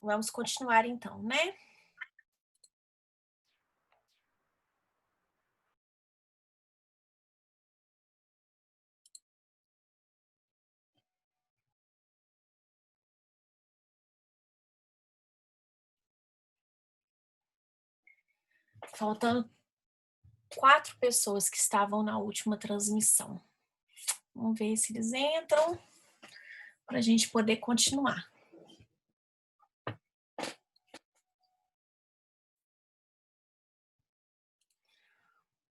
Vamos continuar então, né? Faltando 4 pessoas que estavam na última transmissão. Vamos ver se eles entram para a gente poder continuar.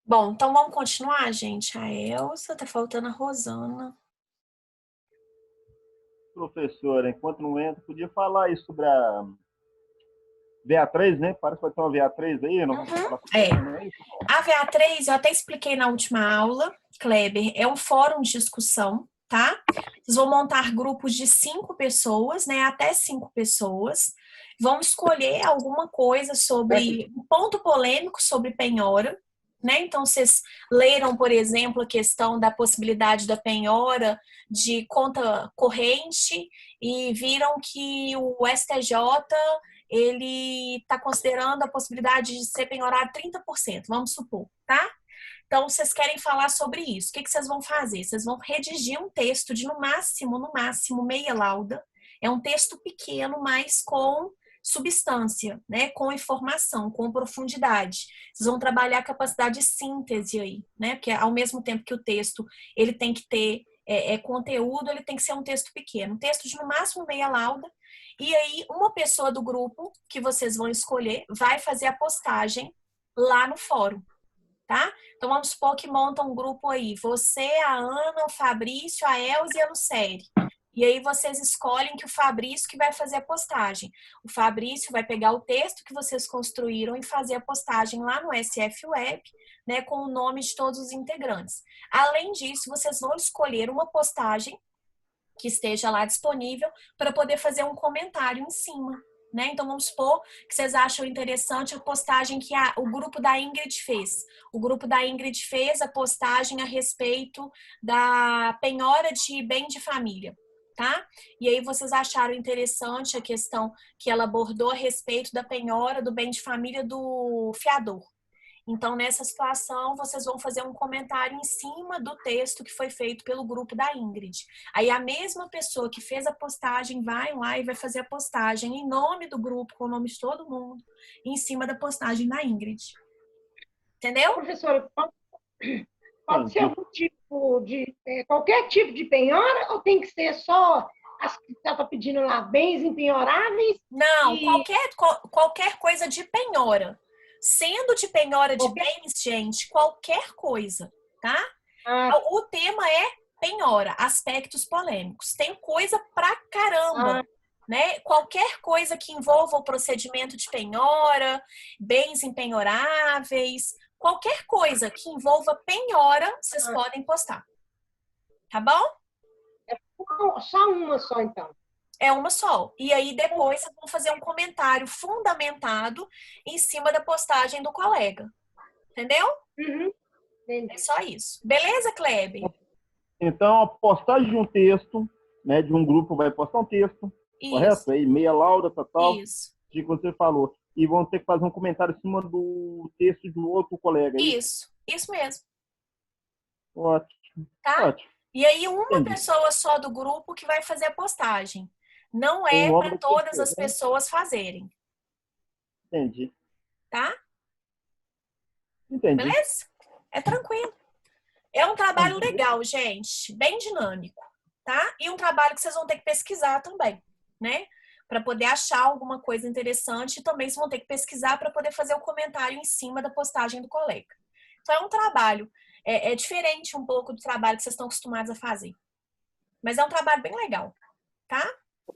Bom, então vamos continuar, gente. A Elsa, tá faltando a Rosana. Professora, enquanto não entra, podia falar aí sobre a VA3, né? Parece que vai ter uma VA3 aí. Não vamos falar sobre isso, não é isso? A VA3, eu até expliquei na última aula, Kleber, é um fórum de discussão, tá? Vocês vão montar grupos de 5 pessoas, né? Até 5 pessoas. Vão escolher alguma coisa sobre um ponto polêmico sobre penhora, né? Então, vocês leram, por exemplo, a questão da possibilidade da penhora de conta corrente e viram que o STJ ele está considerando a possibilidade de ser penhorado 30%, vamos supor, tá? Então, vocês querem falar sobre isso. O que vocês vão fazer? Vocês vão redigir um texto de, no máximo, meia lauda. É um texto pequeno, mas com substância, né? Com informação, com profundidade. Vocês vão trabalhar a capacidade de síntese aí, né? Porque ao mesmo tempo que o texto ele tem que ter conteúdo, ele tem que ser um texto pequeno. Um texto de, no máximo, meia lauda. E aí, uma pessoa do grupo que vocês vão escolher vai fazer a postagem lá no fórum, tá? Então, vamos supor que monta um grupo aí. Você, a Ana, o Fabrício, a Elza e a Lucélia. E aí, vocês escolhem que o Fabrício que vai fazer a postagem. O Fabrício vai pegar o texto que vocês construíram e fazer a postagem lá no SF Web, né, com o nome de todos os integrantes. Além disso, vocês vão escolher uma postagem que esteja lá disponível para poder fazer um comentário em cima, né? Então, vamos supor que vocês acham interessante a postagem que o grupo da Ingrid fez. O grupo da Ingrid fez a postagem a respeito da penhora de bem de família, tá? E aí vocês acharam interessante a questão que ela abordou a respeito da penhora do bem de família do fiador. Então, nessa situação, vocês vão fazer um comentário em cima do texto que foi feito pelo grupo da Ingrid. Aí, a mesma pessoa que fez a postagem vai lá e vai fazer a postagem em nome do grupo, com o nome de todo mundo, em cima da postagem da Ingrid. Entendeu? Professora, pode ser algum tipo de... qualquer tipo de penhora ou tem que ser só as que você está pedindo lá, bens impenhoráveis? Não, qualquer coisa de penhora. Sendo de penhora de bens, gente, qualquer coisa, tá? O tema é penhora, aspectos polêmicos. Tem coisa pra caramba, né? Qualquer coisa que envolva o procedimento de penhora, bens impenhoráveis, qualquer coisa que envolva penhora, vocês podem postar. Tá bom? É só uma só, então. É uma só. E aí depois vocês vão fazer um comentário fundamentado em cima da postagem do colega. Entendeu? Uhum. É só isso. Beleza, Kleber? Então, a postagem de um texto, né, de um grupo vai postar um texto, Isso. correto? Aí, meia lauda, tal, Isso. de que você falou. E vão ter que fazer um comentário em cima do texto de um outro colega. Isso mesmo. Ótimo. Tá? Ótimo. E aí uma Entendi. pessoa só do grupo que vai fazer a postagem. Não é para todas as pessoas fazerem. Entendi. Tá? Entendi. Beleza? É tranquilo. É um trabalho legal, gente. Bem dinâmico. Tá? E um trabalho que vocês vão ter que pesquisar também, né? Para poder achar alguma coisa interessante e também vocês vão ter que pesquisar para poder fazer o comentário em cima da postagem do colega. Então, é um trabalho. É diferente um pouco do trabalho que vocês estão acostumados a fazer. Mas é um trabalho bem legal, tá?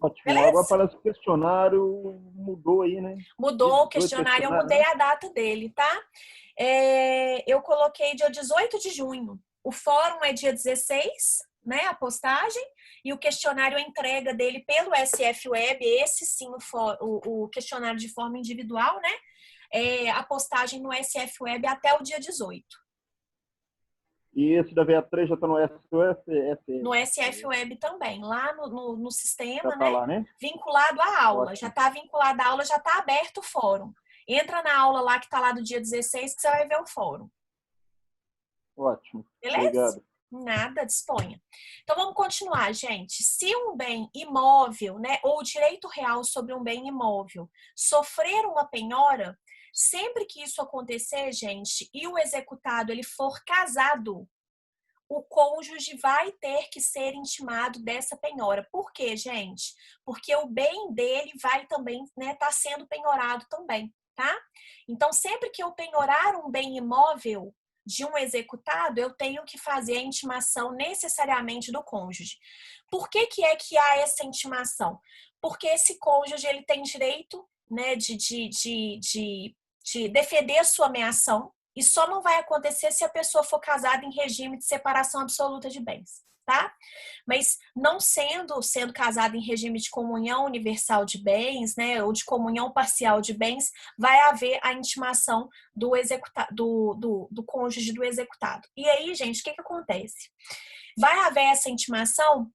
Ótimo. Beleza? Agora parece que o questionário mudou aí, né? Mudou o questionário, eu mudei a data dele, tá? Eu coloquei dia 18 de junho. O fórum é dia 16, né? A postagem. E o questionário, a entrega dele pelo SF Web, esse sim, o questionário de forma individual, né? A postagem no SF Web até o dia 18. E esse da VA3 já está no SOS? No SF Web também, lá no Já sistema, está né? lá, né? Vinculado à aula. Ótimo. Já está vinculado à aula, já está aberto o fórum. Entra na aula lá que está lá do dia 16 que você vai ver o fórum. Ótimo. Beleza? Obrigado. Nada, disponha. Então vamos continuar, gente. Se um bem imóvel, né, ou direito real sobre um bem imóvel sofrer uma penhora, sempre que isso acontecer, gente, e o executado ele for casado, o cônjuge vai ter que ser intimado dessa penhora. Por quê, gente? Porque o bem dele vai também, né, tá sendo penhorado também, tá? Então, sempre que eu penhorar um bem imóvel de um executado, eu tenho que fazer a intimação necessariamente do cônjuge. Por que que é que há essa intimação? Porque esse cônjuge ele tem direito, né, de defender a sua ameação, e só não vai acontecer se a pessoa for casada em regime de separação absoluta de bens, tá? Mas não sendo casada em regime de comunhão universal de bens, né, ou de comunhão parcial de bens, vai haver a intimação do cônjuge do executado. E aí, gente, o que acontece? Vai haver essa intimação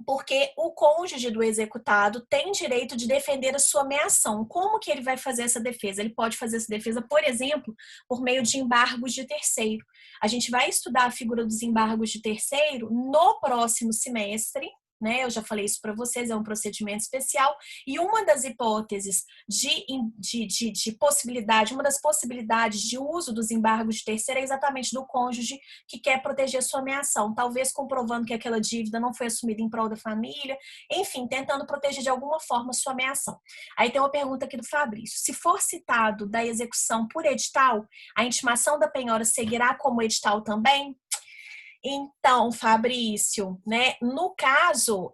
porque o cônjuge do executado tem direito de defender a sua ameação. Como que ele vai fazer essa defesa? Ele pode fazer essa defesa, por exemplo, por meio de embargos de terceiro. A gente vai estudar a figura dos embargos de terceiro no próximo semestre, né? Eu já falei isso para vocês, é um procedimento especial, e uma das hipóteses de possibilidade, uma das possibilidades de uso dos embargos de terceiro é exatamente do cônjuge que quer proteger sua ameação, talvez comprovando que aquela dívida não foi assumida em prol da família, enfim, tentando proteger de alguma forma sua ameação. Aí tem uma pergunta aqui do Fabrício: se for citado da execução por edital, a intimação da penhora seguirá como edital também? Então, Fabrício, né, no caso,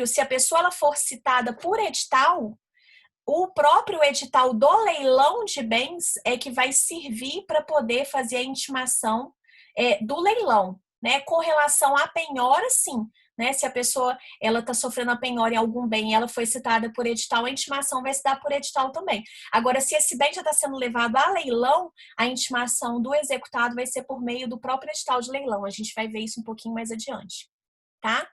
se a pessoa ela for citada por edital, o próprio edital do leilão de bens é que vai servir para poder fazer a intimação do leilão, né? Com relação à penhora, sim, né? Se a pessoa ela está sofrendo a penhora em algum bem e ela foi citada por edital, a intimação vai se dar por edital também. Agora, se esse bem já está sendo levado a leilão, a intimação do executado vai ser por meio do próprio edital de leilão. A gente vai ver isso um pouquinho mais adiante, tá?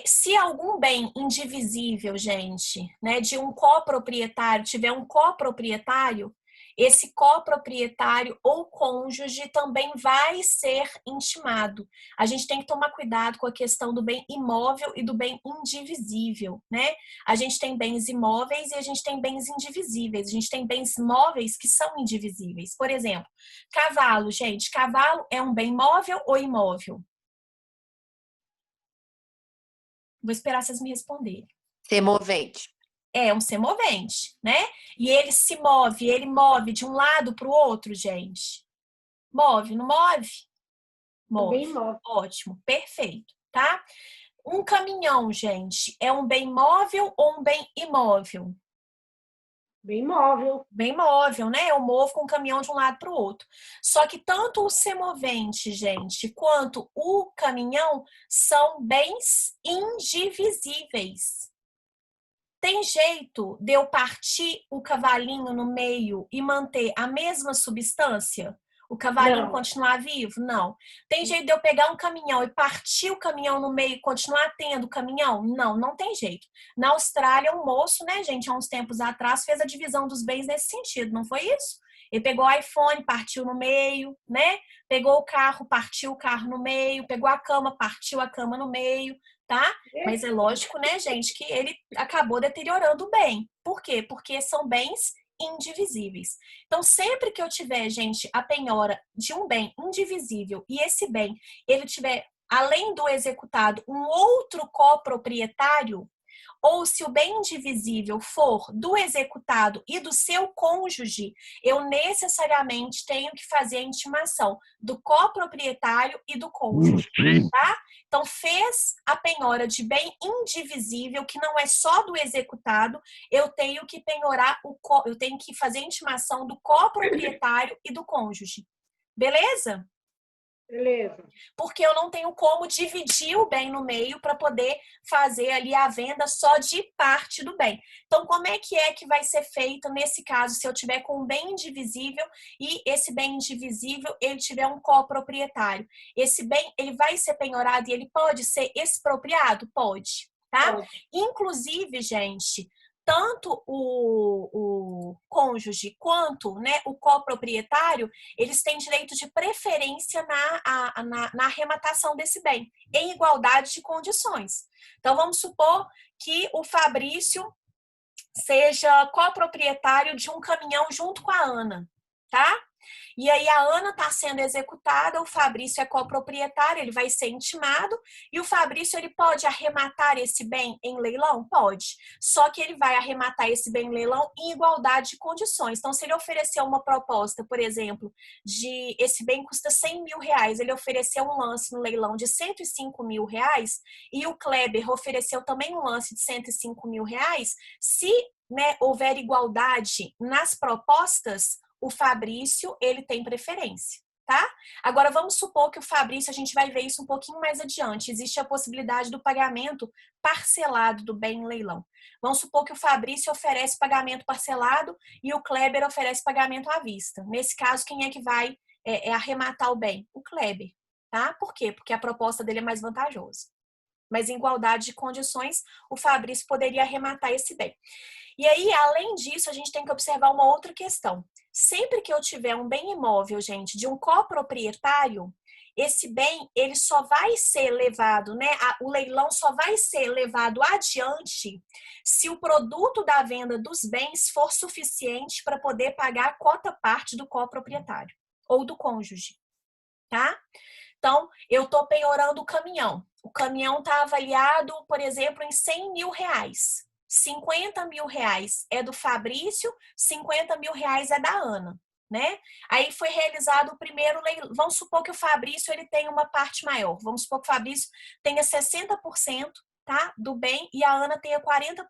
Se algum bem indivisível, gente, né, de um coproprietário, tiver um coproprietário, esse coproprietário ou cônjuge também vai ser intimado. A gente tem que tomar cuidado com a questão do bem imóvel e do bem indivisível, né? A gente tem bens imóveis e a gente tem bens indivisíveis. A gente tem bens móveis que são indivisíveis. Por exemplo, cavalo, gente. Cavalo é um bem móvel ou imóvel? Vou esperar vocês me responderem. Semovente. É um semovente, né? E ele move de um lado para o outro, gente. Move, não move? Move. Bem móvel. Ótimo, perfeito, tá? Um caminhão, gente, é um bem móvel ou um bem imóvel? Bem móvel. Bem móvel, né? Eu movo com o caminhão de um lado para o outro. Só que tanto o semovente, gente, quanto o caminhão são bens indivisíveis. Tem jeito de eu partir o cavalinho no meio e manter a mesma substância? O cavalinho continuar vivo? Não. Tem jeito de eu pegar um caminhão e partir o caminhão no meio e continuar tendo o caminhão? Não, não tem jeito. Na Austrália, um moço, né, gente, há uns tempos atrás, fez a divisão dos bens nesse sentido, não foi isso? Ele pegou o iPhone, partiu no meio, né? Pegou o carro, partiu o carro no meio. Pegou a cama, partiu a cama no meio, tá? Mas é lógico, né, gente, que ele acabou deteriorando o bem. Por quê? Porque são bens indivisíveis. Então, sempre que eu tiver, gente, a penhora de um bem indivisível e esse bem, ele tiver, além do executado, um outro coproprietário, ou se o bem indivisível for do executado e do seu cônjuge, eu necessariamente tenho que fazer a intimação do coproprietário e do cônjuge, tá? Então, fez a penhora de bem indivisível, que não é só do executado, eu tenho que eu tenho que fazer a intimação do coproprietário e do cônjuge. Beleza? Beleza. Porque eu não tenho como dividir o bem no meio para poder fazer ali a venda só de parte do bem. Então, como é que vai ser feito nesse caso, se eu tiver com um bem indivisível e esse bem indivisível, ele tiver um coproprietário? Esse bem, ele vai ser penhorado e ele pode ser expropriado? Pode, tá? Pode. Inclusive, gente, tanto o cônjuge quanto, né, o coproprietário, eles têm direito de preferência na arrematação desse bem, em igualdade de condições. Então, vamos supor que o Fabrício seja coproprietário de um caminhão junto com a Ana, tá? E aí a Ana está sendo executada, o Fabrício é coproprietário, ele vai ser intimado, e o Fabrício ele pode arrematar esse bem em leilão? Pode. Só que ele vai arrematar esse bem em leilão em igualdade de condições. Então, se ele oferecer uma proposta, por exemplo, de esse bem custa 100 mil reais, ele ofereceu um lance no leilão de 105 mil reais, e o Kleber ofereceu também um lance de 105 mil reais, se, né, houver igualdade nas propostas, o Fabrício, ele tem preferência, tá? Agora, vamos supor que o Fabrício, a gente vai ver isso um pouquinho mais adiante, existe a possibilidade do pagamento parcelado do bem em leilão. Vamos supor que o Fabrício oferece pagamento parcelado e o Kleber oferece pagamento à vista. Nesse caso, quem é que vai arrematar o bem? O Kleber, tá? Por quê? Porque a proposta dele é mais vantajosa. Mas em igualdade de condições, o Fabrício poderia arrematar esse bem. E aí, além disso, a gente tem que observar uma outra questão. Sempre que eu tiver um bem imóvel, gente, de um coproprietário, esse bem, ele só vai ser levado, né? O leilão só vai ser levado adiante se o produto da venda dos bens for suficiente para poder pagar a quota parte do coproprietário ou do cônjuge, tá? Então, eu estou penhorando o caminhão. O caminhão está avaliado, por exemplo, em 100 mil reais. 50 mil reais é do Fabrício, 50 mil reais é da Ana, né? Aí foi realizado o primeiro leilão. Vamos supor que o Fabrício ele tem uma parte maior. Vamos supor que o Fabrício tenha 60%, tá, do bem e a Ana tenha 40%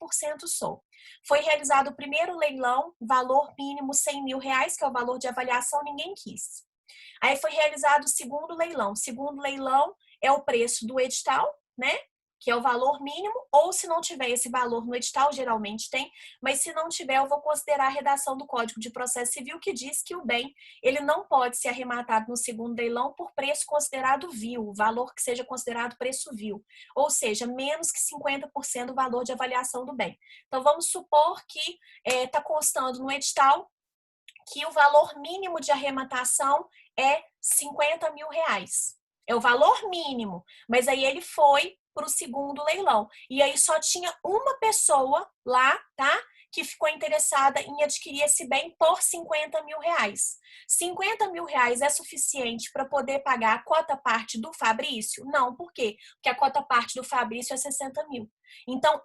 só. Foi realizado o primeiro leilão, valor mínimo 100 mil reais, que é o valor de avaliação, ninguém quis. Aí foi realizado o segundo leilão. O segundo leilão é o preço do edital, né? Que é o valor mínimo, ou se não tiver esse valor no edital, geralmente tem, mas se não tiver, eu vou considerar a redação do Código de Processo Civil, que diz que o bem, ele não pode ser arrematado no segundo leilão por preço considerado vil, valor que seja considerado preço vil, ou seja, menos que 50% do valor de avaliação do bem. Então, vamos supor que está constando no edital que o valor mínimo de arrematação é 50 mil reais. É o valor mínimo, mas aí ele foi para o segundo leilão. E aí só tinha uma pessoa lá, tá? Que ficou interessada em adquirir esse bem por 50 mil reais. 50 mil reais é suficiente para poder pagar a cota parte do Fabrício? Não, por quê? Porque a cota parte do Fabrício é 60 mil. Então,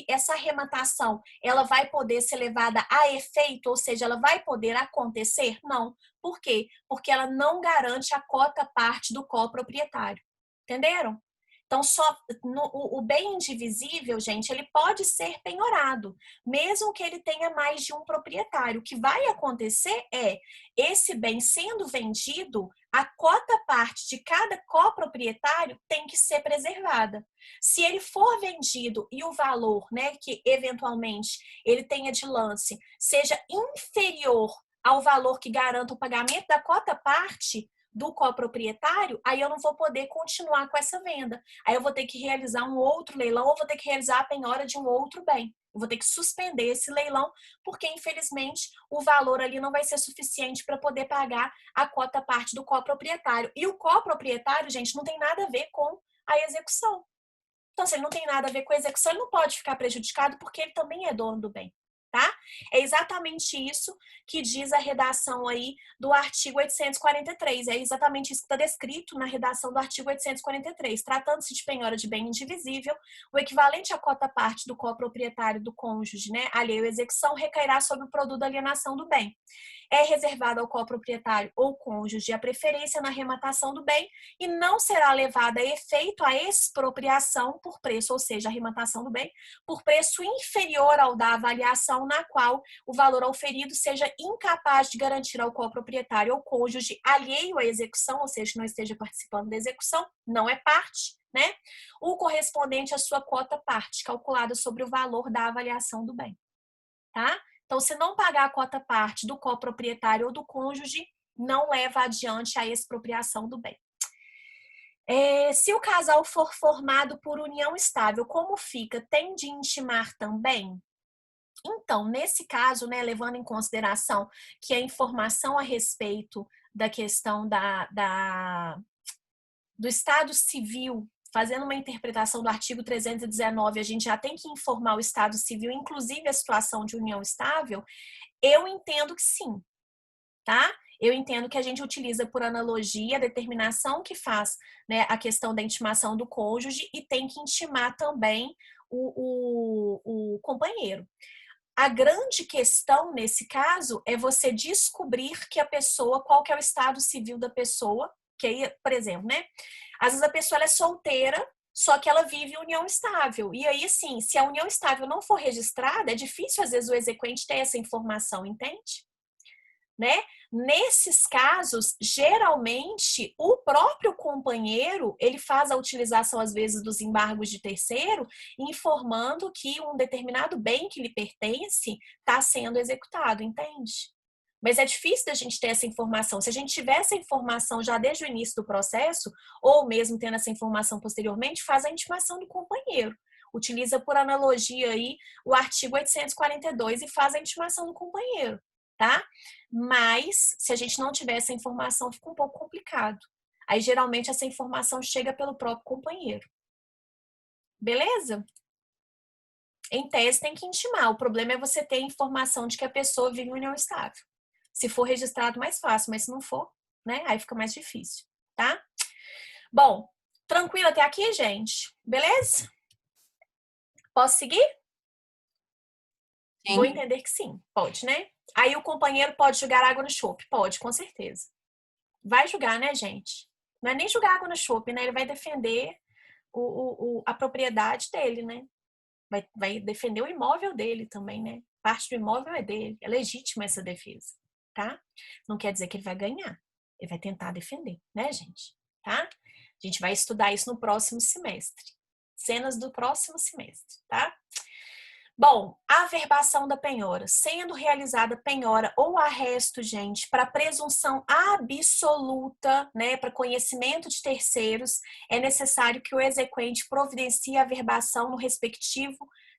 essa arrematação, ela vai poder ser levada a efeito, ou seja, ela vai poder acontecer? Não. Por quê? Porque ela não garante a cota parte do coproprietário. Entenderam? Então, o bem indivisível, gente, ele pode ser penhorado, mesmo que ele tenha mais de um proprietário. O que vai acontecer é, esse bem sendo vendido, a cota parte de cada coproprietário tem que ser preservada. Se ele for vendido e o valor, né, que eventualmente ele tenha de lance, seja inferior ao valor que garanta o pagamento da cota parte do coproprietário, aí eu não vou poder continuar com essa venda. Aí eu vou ter que realizar um outro leilão ou vou ter que realizar a penhora de um outro bem. Eu vou ter que suspender esse leilão, porque infelizmente o valor ali não vai ser suficiente para poder pagar a cota parte do coproprietário. E o coproprietário, gente, não tem nada a ver com a execução. Então, se ele não tem nada a ver com a execução, ele não pode ficar prejudicado porque ele também é dono do bem. Tá? É exatamente isso que diz a redação aí do artigo 843. É exatamente isso que está descrito na redação do artigo 843. Tratando-se de penhora de bem indivisível, o equivalente à cota parte do coproprietário do cônjuge, né, alheio à execução, recairá sobre o produto da alienação do bem. é reservada ao coproprietário ou cônjuge a preferência na arrematação do bem e não será levada a efeito a expropriação por preço, ou seja, a arrematação do bem, por preço inferior ao da avaliação na qual o valor auferido seja incapaz de garantir ao coproprietário ou cônjuge alheio à execução, ou seja, não esteja participando da execução, não é parte, né? O correspondente à sua cota parte, calculada sobre o valor da avaliação do bem, tá? Então, se não pagar a cota parte do coproprietário ou do cônjuge, não leva adiante a expropriação do bem. Se o casal for formado por união estável, como fica? Tem de intimar também? Então, nesse caso, né, levando em consideração que a informação a respeito da questão do Estado Civil, fazendo uma interpretação do artigo 319, a gente já tem que informar o Estado Civil, inclusive a situação de união estável, eu entendo que sim, tá? Eu entendo que a gente utiliza por analogia a determinação que faz, né, a questão da intimação do cônjuge e tem que intimar também o companheiro. A grande questão nesse caso é você descobrir que a pessoa, qual que é o estado civil da pessoa, que aí, por exemplo, né? Às vezes a pessoa ela é solteira, só que ela vive em união estável. E aí, assim, se a união estável não for registrada, é difícil às vezes o exequente ter essa informação, entende? Né? Nesses casos, geralmente, o próprio companheiro, ele faz a utilização, às vezes, dos embargos de terceiro, informando que um determinado bem que lhe pertence está sendo executado, entende? Mas é difícil da gente ter essa informação. Se a gente tiver essa informação já desde o início do processo, ou mesmo tendo essa informação posteriormente, faz a intimação do companheiro. Utiliza por analogia aí o artigo 842 e faz a intimação do companheiro. Tá? Mas, se a gente não tiver essa informação, fica um pouco complicado. Aí, geralmente, essa informação chega pelo próprio companheiro. Beleza? Em tese, tem que intimar. O problema é você ter a informação de que a pessoa vive em união estável. Se for registrado, mais fácil, mas se não for, né? Aí fica mais difícil, tá? Bom, tranquilo até aqui, gente? Beleza? Posso seguir? Sim. Vou entender que sim. Pode, né? Aí o companheiro pode jogar água no chope? Pode, com certeza. Vai jogar, né, gente? Não é nem jogar água no chope, né? Ele vai defender a propriedade dele, né? Vai defender o imóvel dele também, né? Parte do imóvel é dele. É legítima essa defesa, tá? Não quer dizer que ele vai ganhar. Ele vai tentar defender, né, gente? Tá? A gente vai estudar isso no próximo semestre. Cenas do próximo semestre, tá? Bom, a averbação da penhora. Sendo realizada penhora ou arresto, gente, para presunção absoluta, né, para conhecimento de terceiros, é necessário que o exequente providencie a averbação no respectivo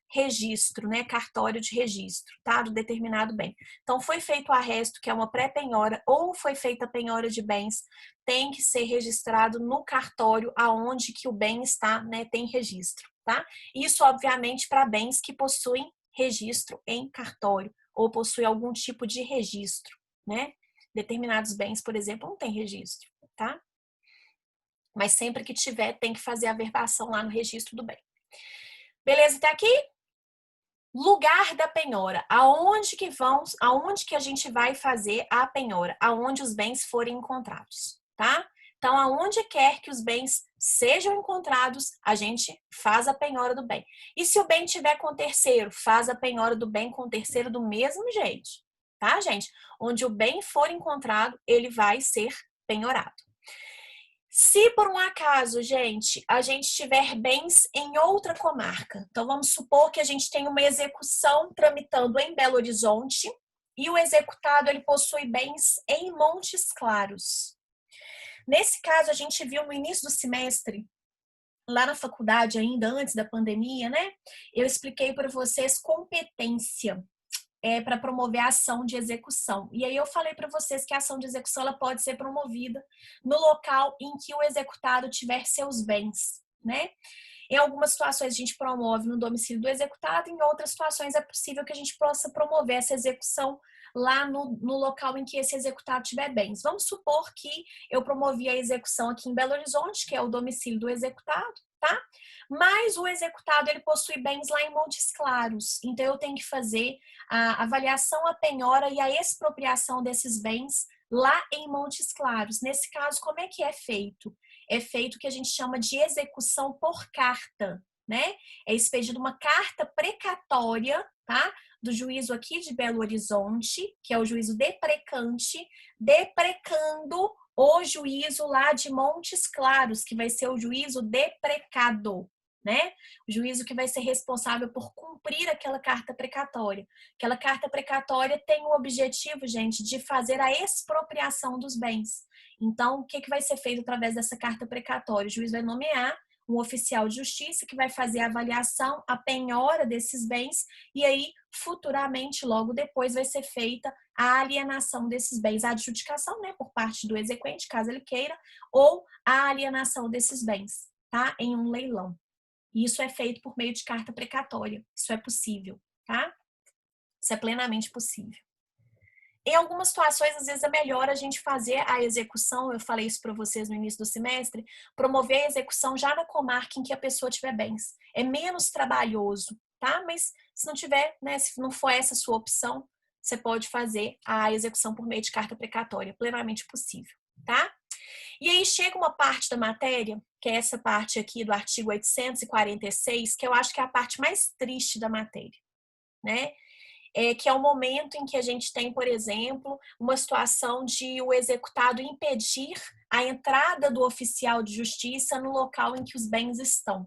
registro, né, cartório de registro, tá, do determinado bem. Então, foi feito o arresto, que é uma pré-penhora, ou foi feita a penhora de bens, tem que ser registrado no cartório aonde que o bem está, né, tem registro. Tá? Isso, obviamente, para bens que possuem registro em cartório ou possuem algum tipo de registro, né? Determinados bens, por exemplo, não tem registro, tá? Mas sempre que tiver, tem que fazer a averbação lá no registro do bem. Beleza até aqui? Lugar da penhora. Aonde que a gente vai fazer a penhora? Aonde os bens forem encontrados, tá? Então, aonde quer que os bens sejam encontrados, a gente faz a penhora do bem. E se o bem tiver com terceiro, faz a penhora do bem com terceiro do mesmo jeito, tá, gente? Onde o bem for encontrado, ele vai ser penhorado. Se por um acaso, gente, a gente tiver bens em outra comarca, então vamos supor que a gente tem uma execução tramitando em Belo Horizonte e o executado ele possui bens em Montes Claros. Nesse caso, a gente viu no início do semestre, lá na faculdade ainda, antes da pandemia, né? Eu expliquei para vocês competência para promover a ação de execução. E aí eu falei para vocês que a ação de execução ela pode ser promovida no local em que o executado tiver seus bens, né? Em algumas situações a gente promove no domicílio do executado, em outras situações é possível que a gente possa promover essa execução lá no local em que esse executado tiver bens. Vamos supor que eu promovi a execução aqui em Belo Horizonte, que é o domicílio do executado, tá? Mas o executado, ele possui bens lá em Montes Claros, então eu tenho que fazer a avaliação, a penhora e a expropriação desses bens lá em Montes Claros. Nesse caso, como é que é feito? É feito o que a gente chama de execução por carta, né? É expedida uma carta precatória, tá? Do juízo aqui de Belo Horizonte, que é o juízo deprecante, deprecando o juízo lá de Montes Claros, que vai ser o juízo deprecado, né? O juízo que vai ser responsável por cumprir aquela carta precatória. Aquela carta precatória tem o objetivo, gente, de fazer a expropriação dos bens. Então, o que vai ser feito através dessa carta precatória? O juiz vai nomear um oficial de justiça que vai fazer a avaliação, a penhora desses bens e aí, futuramente, logo depois, vai ser feita a alienação desses bens, a adjudicação, né, por parte do exequente, caso ele queira, ou a alienação desses bens, tá? Em um leilão. E isso é feito por meio de carta precatória. Isso é possível, tá? Isso é plenamente possível. Em algumas situações, às vezes é melhor a gente fazer a execução, eu falei isso para vocês no início do semestre, promover a execução já na comarca em que a pessoa tiver bens. É menos trabalhoso, tá? Mas se não tiver, né, se não for essa a sua opção, você pode fazer a execução por meio de carta precatória, plenamente possível, tá? E aí chega uma parte da matéria, que é essa parte aqui do artigo 846, que eu acho que é a parte mais triste da matéria, né? Que é o momento em que a gente tem, por exemplo, uma situação de o executado impedir a entrada do oficial de justiça no local em que os bens estão.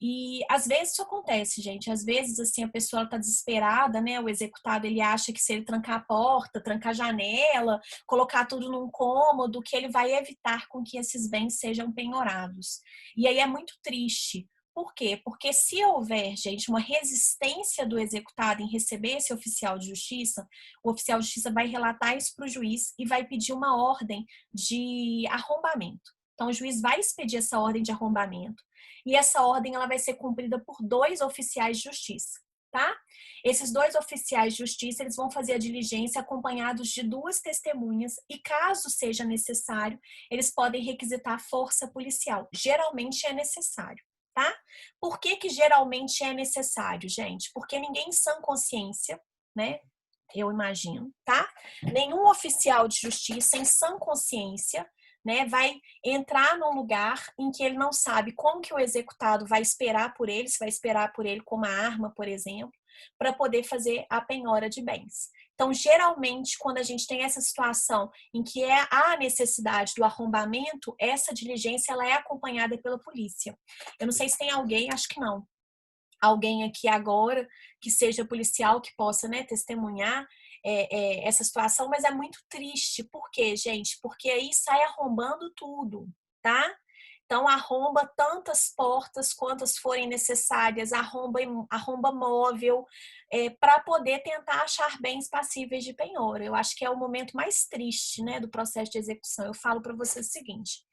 E às vezes isso acontece, gente. Às vezes, assim, a pessoa está desesperada, né? O executado, ele acha que se ele trancar a porta, trancar a janela, colocar tudo num cômodo, que ele vai evitar com que esses bens sejam penhorados. E aí é muito triste. Por quê? Porque se houver, gente, uma resistência do executado em receber esse oficial de justiça, o oficial de justiça vai relatar isso para o juiz e vai pedir uma ordem de arrombamento. Então, o juiz vai expedir essa ordem de arrombamento e essa ordem ela vai ser cumprida por 2 oficiais de justiça, tá? Esses 2 oficiais de justiça, eles vão fazer a diligência acompanhados de 2 testemunhas e, caso seja necessário, eles podem requisitar força policial. Geralmente é necessário. Tá? Por que geralmente é necessário, gente? Porque ninguém em sã consciência, né? Eu imagino, tá? Nenhum oficial de justiça em sã consciência, né, vai entrar num lugar em que ele não sabe como que o executado vai esperar por ele, se vai esperar por ele com uma arma, por exemplo, para poder fazer a penhora de bens. Então, geralmente, quando a gente tem essa situação em que há necessidade do arrombamento, essa diligência ela é acompanhada pela polícia. Eu não sei se tem alguém, acho que não, alguém aqui agora que seja policial, que possa, né, testemunhar essa situação, mas é muito triste. Por quê, gente? Porque aí sai arrombando tudo, tá? Então, arromba tantas portas quantas forem necessárias, arromba móvel, para poder tentar achar bens passíveis de penhora. Eu acho que é o momento mais triste, né, do processo de execução. Eu falo para vocês o seguinte,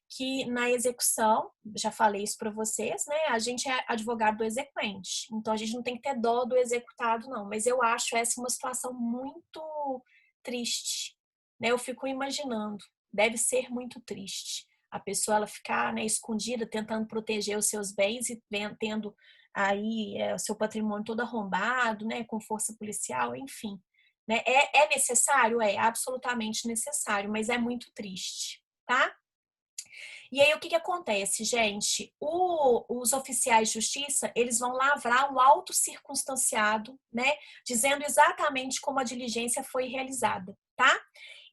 que na execução, já falei isso para vocês, né, a gente é advogado do exequente, então a gente não tem que ter dó do executado, não, mas eu acho essa uma situação muito triste, né, eu fico imaginando, deve ser muito triste a pessoa ela ficar, né, escondida, tentando proteger os seus bens e tendo aí o seu patrimônio todo arrombado, né, com força policial, enfim. Né? É necessário? É absolutamente necessário, mas é muito triste, tá? E aí, o que acontece, gente? Os oficiais de justiça, eles vão lavrar um auto circunstanciado, né? Dizendo exatamente como a diligência foi realizada, tá?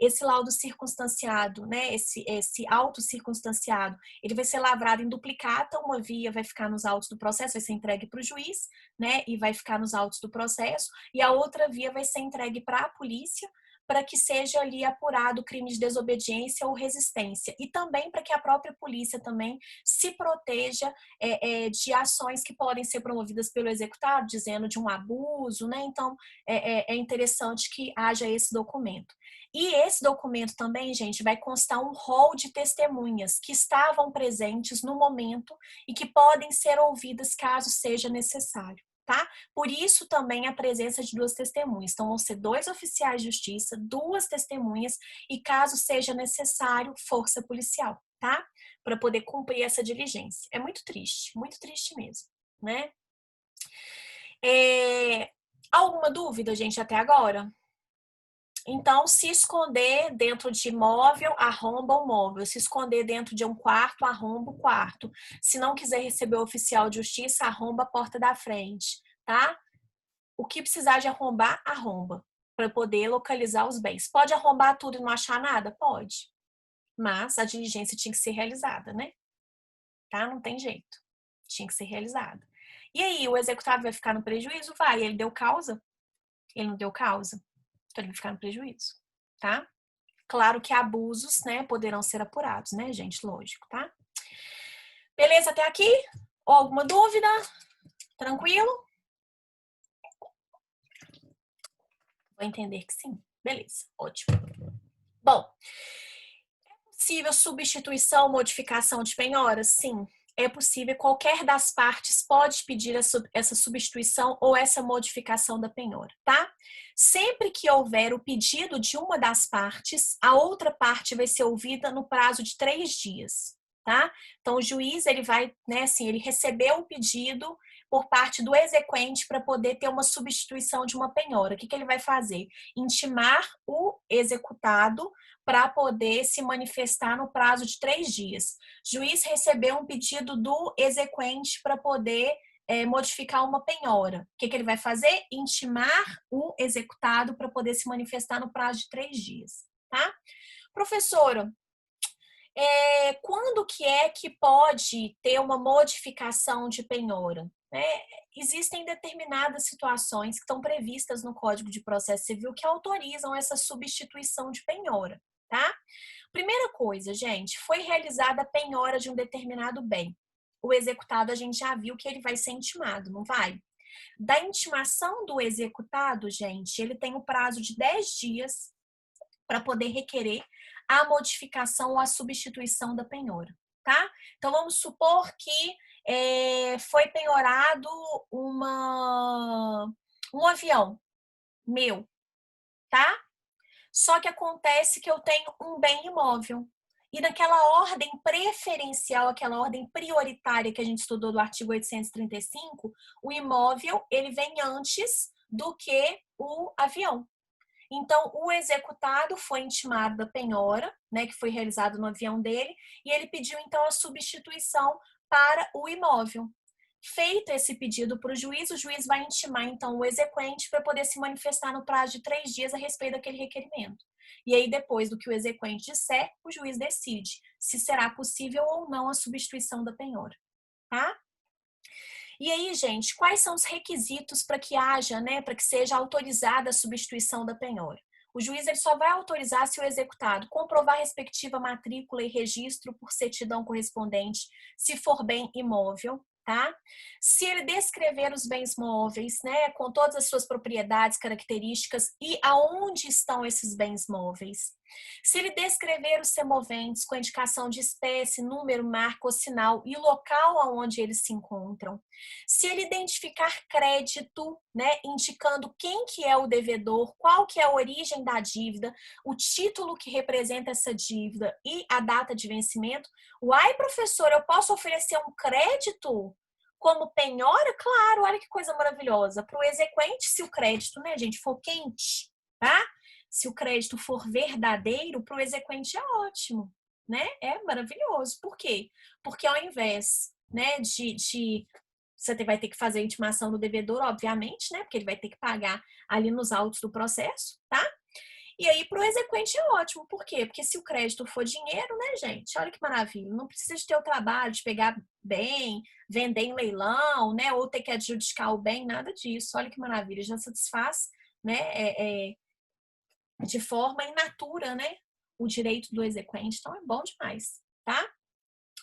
Esse laudo circunstanciado, né? Esse auto circunstanciado, ele vai ser lavrado em duplicata, uma via vai ficar nos autos do processo, vai ser entregue para o juiz, né? E vai ficar nos autos do processo, e a outra via vai ser entregue para a polícia, para que seja ali apurado o crime de desobediência ou resistência. E também para que a própria polícia também se proteja de ações que podem ser promovidas pelo executado, dizendo de um abuso, né? Então, é interessante que haja esse documento. E esse documento também, gente, vai constar um rol de testemunhas que estavam presentes no momento e que podem ser ouvidas caso seja necessário. Tá? Por isso também a presença de 2 testemunhas. Então, vão ser 2 oficiais de justiça, 2 testemunhas e, caso seja necessário, força policial, tá? para poder cumprir essa diligência. É muito triste mesmo, né? Alguma dúvida, gente, até agora? Então, se esconder dentro de imóvel, arromba o móvel. Se esconder dentro de um quarto, arromba o quarto. Se não quiser receber o oficial de justiça, arromba a porta da frente, tá? O que precisar de arrombar, arromba, para poder localizar os bens. Pode arrombar tudo e não achar nada? Pode. Mas a diligência tinha que ser realizada, né? Tá? Não tem jeito. Tinha que ser realizada. E aí, o executado vai ficar no prejuízo? Vai. Ele deu causa? Ele não deu causa? Então, ele vai ficar no prejuízo, tá? Claro que abusos, né, poderão ser apurados, né, gente? Lógico, tá? Beleza até aqui? Ou alguma dúvida? Tranquilo? Vou entender que sim. Beleza, ótimo. Bom, é possível substituição ou modificação de penhora? Sim, é possível. Qualquer das partes pode pedir essa substituição ou essa modificação da penhora, tá? Sempre que houver o pedido de uma das partes, a outra parte vai ser ouvida no prazo de 3 dias, tá? Então, o juiz, ele vai, né, assim, ele recebeu o pedido por parte do exequente para poder ter uma substituição de uma penhora. O que ele vai fazer? Intimar o executado para poder se manifestar no prazo de 3 dias. Juiz recebeu um pedido do exequente para poder modificar uma penhora. O que ele vai fazer? Intimar o executado para poder se manifestar no prazo de 3 dias, tá? Professora, quando que é que pode ter uma modificação de penhora? Existem determinadas situações que estão previstas no Código de Processo Civil que autorizam essa substituição de penhora, tá? Primeira coisa, gente, foi realizada a penhora de um determinado bem. O executado, a gente já viu que ele vai ser intimado, não vai? Da intimação do executado, gente, ele tem o prazo de 10 dias para poder requerer a modificação ou a substituição da penhora, tá? Então, vamos supor que foi penhorado um avião meu, tá? Só que acontece que eu tenho um bem imóvel. E naquela ordem preferencial, aquela ordem prioritária que a gente estudou do artigo 835, o imóvel, ele vem antes do que o avião. Então, o executado foi intimado da penhora, né, que foi realizado no avião dele, e ele pediu, então, a substituição para o imóvel. Feito esse pedido para o juiz vai intimar, então, o exequente para poder se manifestar no prazo de 3 dias a respeito daquele requerimento. E aí, depois do que o exequente disser, o juiz decide se será possível ou não a substituição da penhora, tá? E aí, gente, quais são os requisitos para que haja, né, para que seja autorizada a substituição da penhora? O juiz ele só vai autorizar se o executado comprovar a respectiva matrícula e registro por certidão correspondente, se for bem imóvel, tá? Se ele descrever os bens móveis, né, com todas as suas propriedades, características e aonde estão esses bens móveis. Se ele descrever os semoventes com indicação de espécie, número, marca ou sinal e local aonde eles se encontram. Se ele identificar crédito, né, indicando quem que é o devedor, qual que é a origem da dívida, o título que representa essa dívida e a data de vencimento. Uai, professor, eu posso oferecer um crédito como penhora? Claro, olha que coisa maravilhosa. Para o exequente, se o crédito, né, gente, for quente, tá? Se o crédito for verdadeiro, para o exequente é ótimo, né? É maravilhoso. Por quê? Porque ao invés, né, você vai ter que fazer a intimação do devedor, obviamente, né? Porque ele vai ter que pagar ali nos autos do processo, tá? E aí, para o exequente é ótimo. Por quê? Porque se o crédito for dinheiro, né, gente? Olha que maravilha. Não precisa de ter o trabalho de pegar bem, vender em leilão, né? Ou ter que adjudicar o bem, nada disso. Olha que maravilha. Já satisfaz, né? De forma in natura, né? O direito do exequente. Então, é bom demais, tá?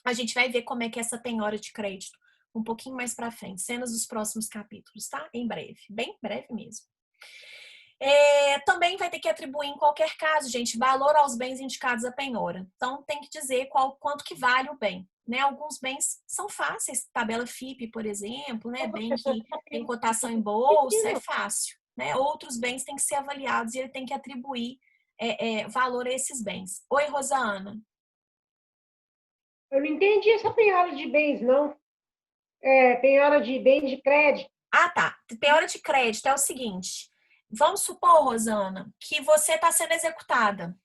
A gente vai ver como é que é essa penhora de crédito um pouquinho mais para frente, cenas dos próximos capítulos, tá? Em breve, bem breve mesmo. Também vai ter que atribuir em qualquer caso, gente, valor aos bens indicados à penhora. Então, tem que dizer quanto que vale o bem, né? Alguns bens são fáceis, tabela FIP, por exemplo, né? Bem que tem cotação em bolsa, é fácil, né? Outros bens têm que ser avaliados e ele tem que atribuir valor a esses bens. Oi, Rosana. Eu não entendi essa penhora de bens, não. Penhora de bens de crédito. Ah, tá. Penhora de crédito é o seguinte. Vamos supor, Rosana, que você está sendo executada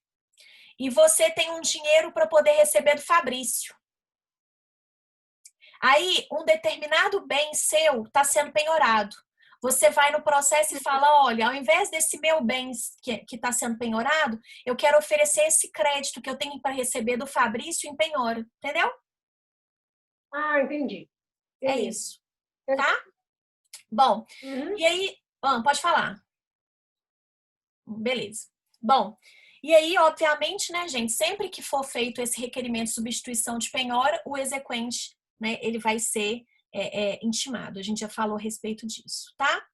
e você tem um dinheiro para poder receber do Fabrício. Aí, um determinado bem seu está sendo penhorado. Você vai no processo e fala, olha, ao invés desse meu bem que está sendo penhorado, eu quero oferecer esse crédito que eu tenho para receber do Fabrício em penhora. Entendeu? Ah, entendi. É Beleza. isso. Tá? Bom, Uhum. e aí... pode falar. Beleza. Bom, e aí, obviamente, né, gente, sempre que for feito esse requerimento de substituição de penhora, o exequente, né, ele vai ser intimado. A gente já falou a respeito disso, tá?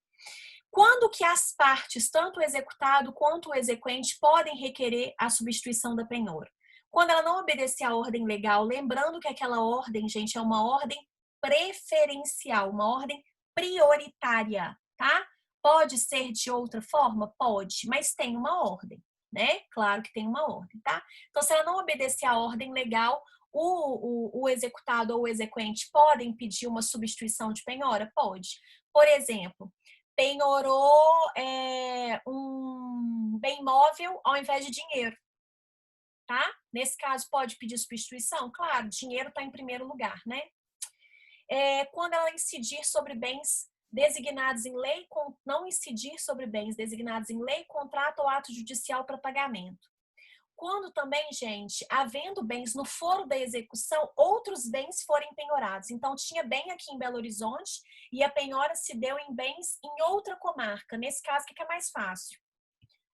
Quando que as partes, tanto o executado quanto o exequente, podem requerer a substituição da penhora? Quando ela não obedecer à ordem legal, lembrando que aquela ordem, gente, é uma ordem preferencial, uma ordem prioritária, tá? Pode ser de outra forma? Pode, mas tem uma ordem, né? Claro que tem uma ordem, tá? Então, se ela não obedecer à ordem legal, o executado ou o exequente podem pedir uma substituição de penhora? Pode. Por exemplo, penhorou um bem móvel ao invés de dinheiro, tá? Nesse caso, pode pedir substituição? Claro, dinheiro está em primeiro lugar, né? Quando ela incidir sobre bens designados em lei, não incidir sobre bens designados em lei, contrato ou ato judicial para pagamento. Quando também, gente, havendo bens no foro da execução, outros bens forem penhorados. Então, tinha bem aqui em Belo Horizonte e a penhora se deu em bens em outra comarca. Nesse caso, o que é mais fácil?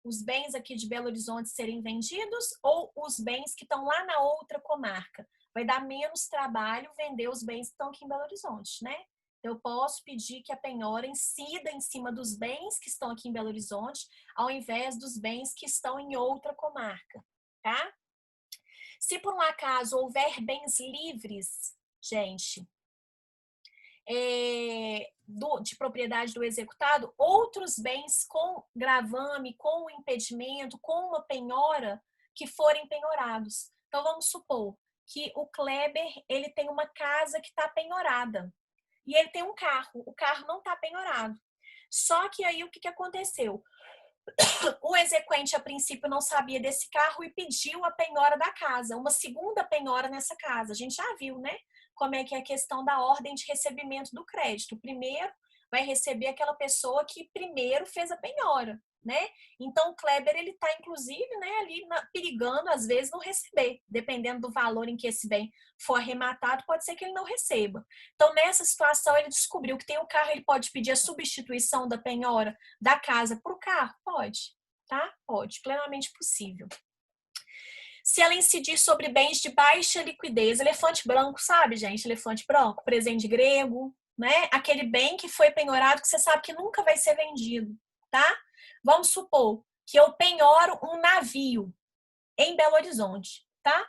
Os bens aqui de Belo Horizonte serem vendidos ou os bens que estão lá na outra comarca? Vai dar menos trabalho vender os bens que estão aqui em Belo Horizonte, né? Eu posso pedir que a penhora incida em cima dos bens que estão aqui em Belo Horizonte, ao invés dos bens que estão em outra comarca, tá? Se por um acaso houver bens livres, gente, de propriedade do executado, outros bens com gravame, com impedimento, com uma penhora que forem penhorados. Então, vamos supor que o Kleber, ele tem uma casa que está penhorada e ele tem um carro, o carro não está penhorado. Só que aí o que aconteceu? O exequente, a princípio, não sabia desse carro e pediu a penhora da casa, uma segunda penhora nessa casa. A gente já viu, né? Como é que é a questão da ordem de recebimento do crédito. Primeiro, vai receber aquela pessoa que primeiro fez a penhora, né? Então, o Kleber, ele tá, inclusive, né, ali perigando, às vezes, não receber. Dependendo do valor em que esse bem for arrematado, pode ser que ele não receba. Então, nessa situação, ele descobriu que tem o carro, ele pode pedir a substituição da penhora da casa para o carro? Pode, tá? Pode, plenamente possível. Se ela incidir sobre bens de baixa liquidez, elefante branco, sabe, gente? Elefante branco, presente grego, né? Aquele bem que foi penhorado que você sabe que nunca vai ser vendido, tá? Vamos supor que eu penhoro um navio em Belo Horizonte, tá?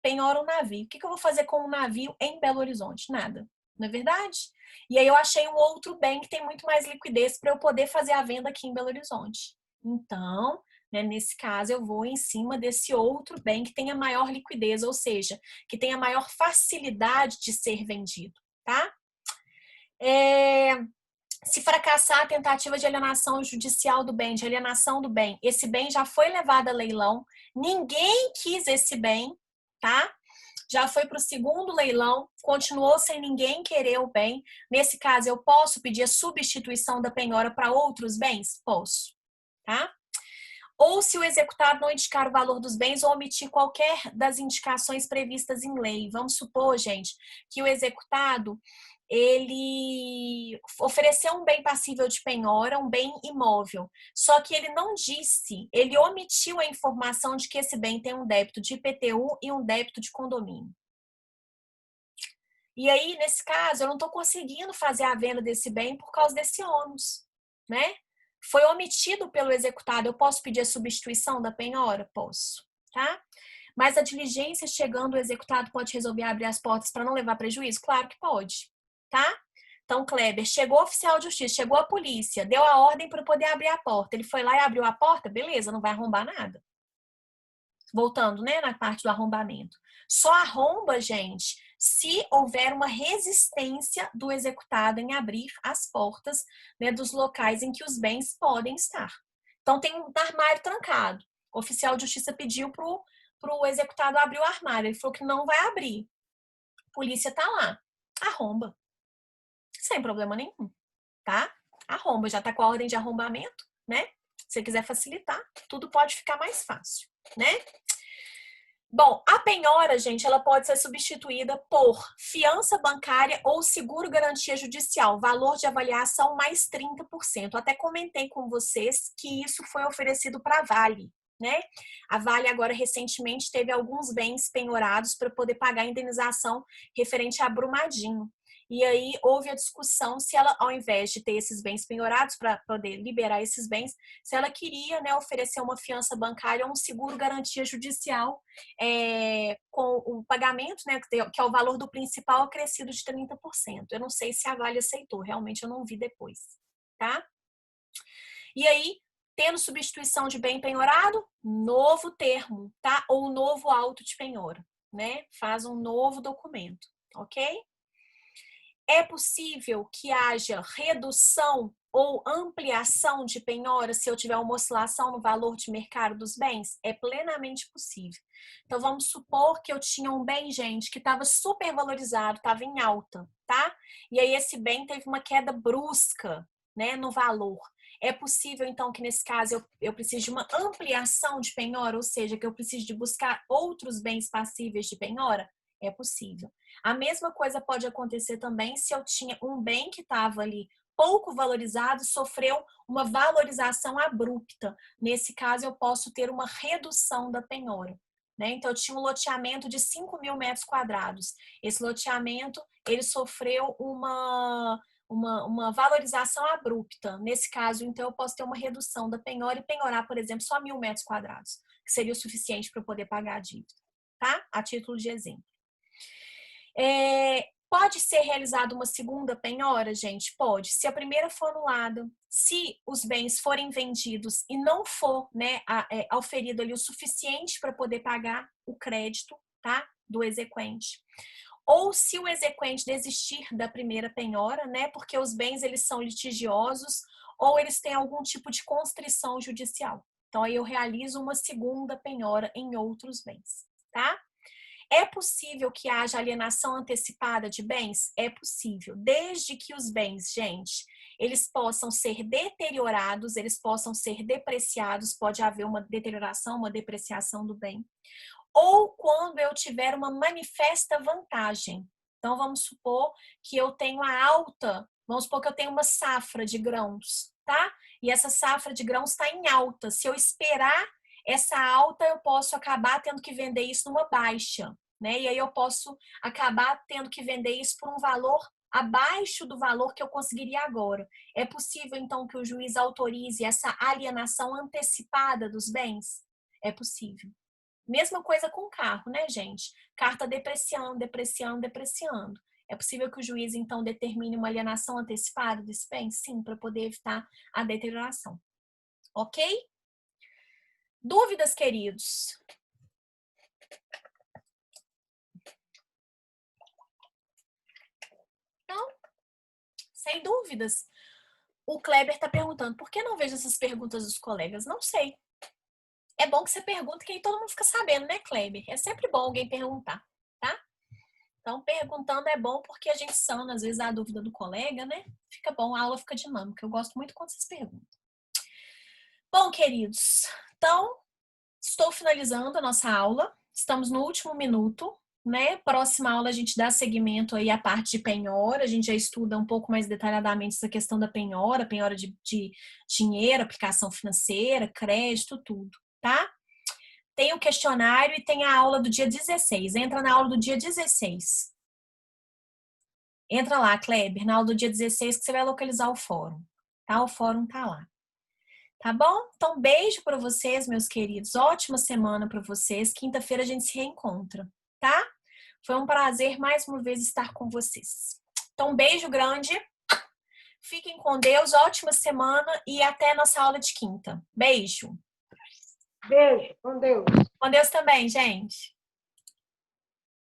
Penhoro um navio. O que eu vou fazer com um navio em Belo Horizonte? Nada, não é verdade? E aí eu achei um outro bem que tem muito mais liquidez para eu poder fazer a venda aqui em Belo Horizonte. Então, né, nesse caso, eu vou em cima desse outro bem que tenha maior liquidez, ou seja, que tenha maior facilidade de ser vendido, tá? Se fracassar a tentativa de alienação judicial do bem, de alienação do bem, esse bem já foi levado a leilão, ninguém quis esse bem, tá? Já foi para o segundo leilão, continuou sem ninguém querer o bem. Nesse caso, eu posso pedir a substituição da penhora para outros bens? Posso, tá? Ou se o executado não indicar o valor dos bens ou omitir qualquer das indicações previstas em lei. Vamos supor, gente, que o executado, ele ofereceu um bem passível de penhora, um bem imóvel, só que ele não disse, ele omitiu a informação de que esse bem tem um débito de IPTU e um débito de condomínio. E aí, nesse caso, eu não estou conseguindo fazer a venda desse bem por causa desse ônus, né? Foi omitido pelo executado, eu posso pedir a substituição da penhora? Posso, tá? Mas a diligência chegando, o executado pode resolver abrir as portas para não levar prejuízo? Claro que pode, tá? Então, Kleber, chegou o oficial de justiça, chegou a polícia, deu a ordem para poder abrir a porta. Ele foi lá e abriu a porta? Beleza, não vai arrombar nada. voltando, né, na parte do arrombamento. Só arromba, gente, se houver uma resistência do executado em abrir as portas, né, dos locais em que os bens podem estar. Então, tem um armário trancado. O oficial de justiça pediu para o executado abrir o armário. Ele falou que não vai abrir. A polícia tá lá. Arromba. Sem problema nenhum, tá? Arromba. Já tá com a ordem de arrombamento, né? Se você quiser facilitar, tudo pode ficar mais fácil, né? Bom, a penhora, gente, ela pode ser substituída por fiança bancária ou seguro-garantia judicial, valor de avaliação mais 30%. Até comentei com vocês que isso foi oferecido para a Vale, né? A Vale agora recentemente teve alguns bens penhorados para poder pagar a indenização referente a Brumadinho. E aí houve a discussão se ela, ao invés de ter esses bens penhorados para poder liberar esses bens, se ela queria, né, oferecer uma fiança bancária ou um seguro-garantia judicial com o pagamento, né, que é o valor do principal acrescido de 30%. Eu não sei se a Vale aceitou, realmente eu não vi depois, tá? E aí, tendo substituição de bem penhorado, novo termo, tá? Ou novo auto de penhora, né? Faz um novo documento, ok? É possível que haja redução ou ampliação de penhora se eu tiver uma oscilação no valor de mercado dos bens? É plenamente possível. Então, vamos supor que eu tinha um bem, gente, que estava super valorizado, estava em alta, tá? E aí esse bem teve uma queda brusca, né, no valor. É possível, então, que nesse caso eu precise de uma ampliação de penhora, ou seja, que eu precise de buscar outros bens passíveis de penhora? É possível. A mesma coisa pode acontecer também se eu tinha um bem que estava ali pouco valorizado, sofreu uma valorização abrupta. Nesse caso, eu posso ter uma redução da penhora, né? Então, eu tinha um loteamento de 5.000 metros quadrados. Esse loteamento, ele sofreu uma valorização abrupta. Nesse caso, então, eu posso ter uma redução da penhora e penhorar, por exemplo, só 1.000 metros quadrados, que seria o suficiente para eu poder pagar a dívida, tá? A título de exemplo. Pode ser realizada uma segunda penhora, gente? Pode. Se a primeira for anulada, se os bens forem vendidos e não for, né, auferido ali o suficiente para poder pagar o crédito, tá, do exequente. Ou se o exequente desistir da primeira penhora, né, porque os bens eles são litigiosos ou eles têm algum tipo de constrição judicial. Então, aí eu realizo uma segunda penhora em outros bens, tá? É possível que haja alienação antecipada de bens? É possível, desde que os bens, gente, eles possam ser deteriorados, eles possam ser depreciados, pode haver uma deterioração, uma depreciação do bem, ou quando eu tiver uma manifesta vantagem. Então, vamos supor que eu tenho vamos supor que eu tenho uma safra de grãos, tá? E essa safra de grãos está em alta. Se eu esperar essa alta, eu posso acabar tendo que vender isso numa baixa, né? E aí eu posso acabar tendo que vender isso por um valor abaixo do valor que eu conseguiria agora. É possível, então, que o juiz autorize essa alienação antecipada dos bens? É possível. Mesma coisa com o carro, né, gente? Carro está depreciando, depreciando, depreciando. É possível que o juiz, então, determine uma alienação antecipada desse bem? Sim, para poder evitar a deterioração. Ok? Dúvidas, queridos? Não? Sem dúvidas. O Kleber está perguntando, por que não vejo essas perguntas dos colegas? Não sei. É bom que você pergunta, que aí todo mundo fica sabendo, né, Kleber? É sempre bom alguém perguntar, tá? Então, perguntando é bom porque a gente sana, às vezes, a dúvida do colega, né? Fica bom, a aula fica dinâmica. Eu gosto muito quando vocês perguntam. Bom, queridos, então, estou finalizando a nossa aula. Estamos no último minuto, né? Próxima aula a gente dá seguimento aí à parte de penhora. A gente já estuda um pouco mais detalhadamente essa questão da penhora de dinheiro, aplicação financeira, crédito, tudo, tá? Tem o questionário e tem a aula do dia 16. Entra na aula do dia 16. Entra lá, Kleber, na aula do dia 16 que você vai localizar o fórum, tá? O fórum tá lá. Tá bom? Então, beijo para vocês, meus queridos. Ótima semana para vocês. Quinta-feira a gente se reencontra, tá? Foi um prazer mais uma vez estar com vocês. Então, um beijo grande. Fiquem com Deus. Ótima semana e até a nossa aula de quinta. Beijo. Beijo, com Deus. Com Deus também, gente.